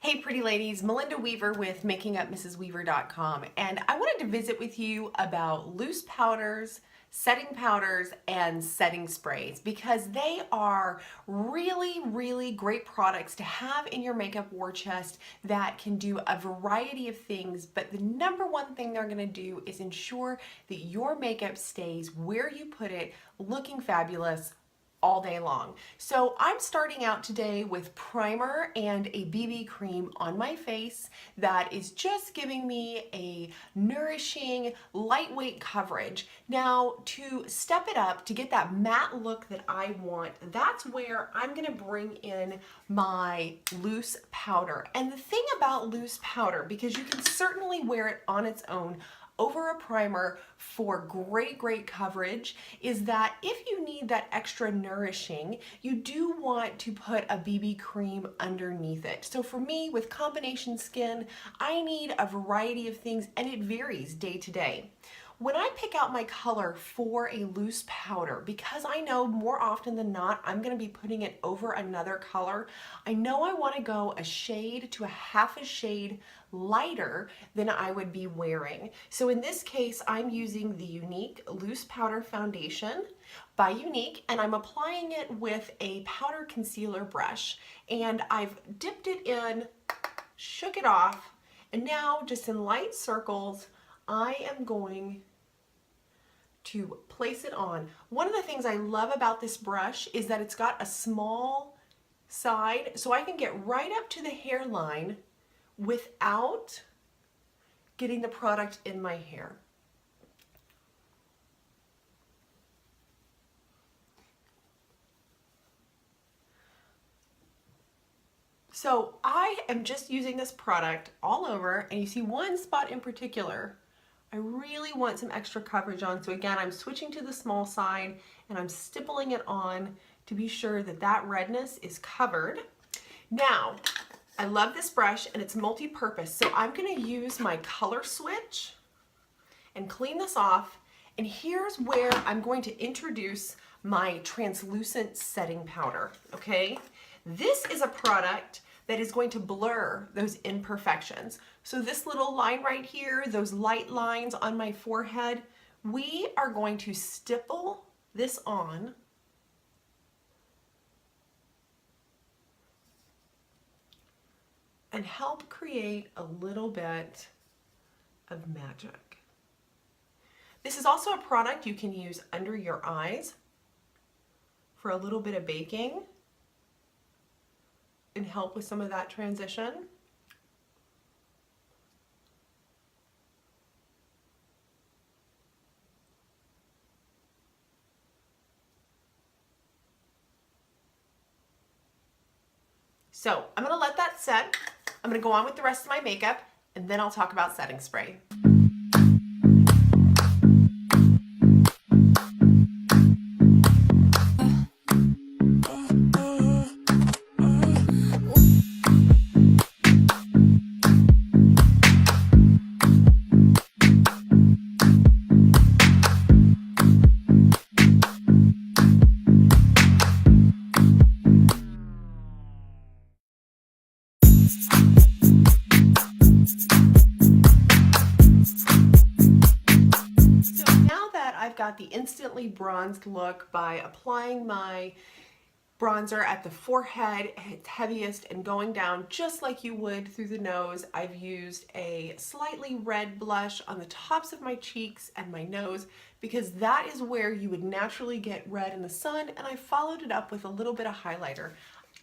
Hey pretty ladies, Melinda Weaver with MakingUpMrsWeaver.com, and I wanted to visit with you about loose powders, setting powders, and setting sprays because they are really great products to have in your makeup war chest that can do a variety of things, but the number one thing they're going to do is ensure that your makeup stays where you put it, looking fabulous all day long. So I'm starting out today with primer and a BB cream on my face that is just giving me a nourishing, lightweight coverage. Now to step it up, to get that matte look that I want, that's where I'm gonna bring in my loose powder. And the thing about loose powder, because you can certainly wear it on its own, over a primer for great coverage, is that if you need that extra nourishing, you do want to put a BB cream underneath it. So for me, with combination skin, I need a variety of things and it varies day to day. When I pick out my color for a loose powder, because I know more often than not I'm going to be putting it over another color, I know I want to go a shade to a half a shade lighter than I would be wearing. So in this case, I'm using the Younique Loose Powder Foundation by Younique, and I'm applying it with a powder concealer brush. And I've dipped it in, shook it off, and now just in light circles, I am going to place it on. One of the things I love about this brush is that it's got a small side, so I can get right up to the hairline without getting the product in my hair. So I am just using this product all over, and you see one spot in particular I really want some extra coverage on. So again, I'm switching to the small side and I'm stippling it on to be sure that that redness is covered. Now, I love this brush and it's multi-purpose. So I'm going to use my color switch and clean this off. And here's where I'm going to introduce my translucent setting powder, okay? This is a product that is going to blur those imperfections. So this little line right here, those light lines on my forehead, we are going to stipple this on and help create a little bit of magic. This is also a product you can use under your eyes for a little bit of baking and help with some of that transition. So I'm gonna let that set. I'm gonna go on with the rest of my makeup and then I'll talk about setting spray. I've got the instantly bronzed look by applying my bronzer at the forehead, its heaviest, and going down just like you would through the nose. I've used a slightly red blush on the tops of my cheeks and my nose because that is where you would naturally get red in the sun, and I followed it up with a little bit of highlighter.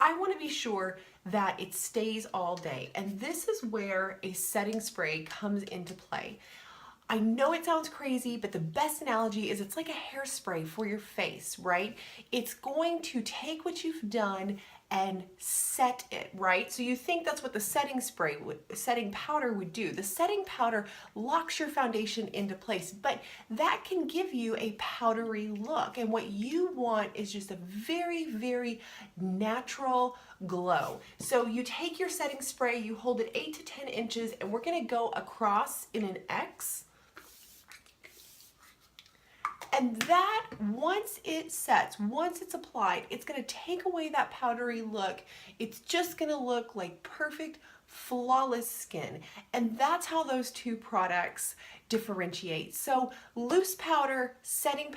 I want to be sure that it stays all day, and this is where a setting spray comes into play. I know it sounds crazy, but the best analogy is it's like a hairspray for your face, right? It's going to take what you've done and set it, right? So you think that's what the setting powder would do. The setting powder locks your foundation into place, but that can give you a powdery look. And what you want is just a very natural glow. So you take your setting spray, you hold it 8 to 10 inches, and we're gonna go across in an X. And that, once it sets, once it's applied, it's gonna take away that powdery look. It's just gonna look like perfect, flawless skin. And that's how those two products differentiate. So loose powder, setting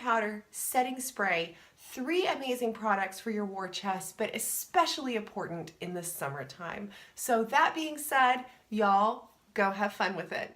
spray, three amazing products for your war chest, but especially important in the summertime. So that being said, y'all, go have fun with it.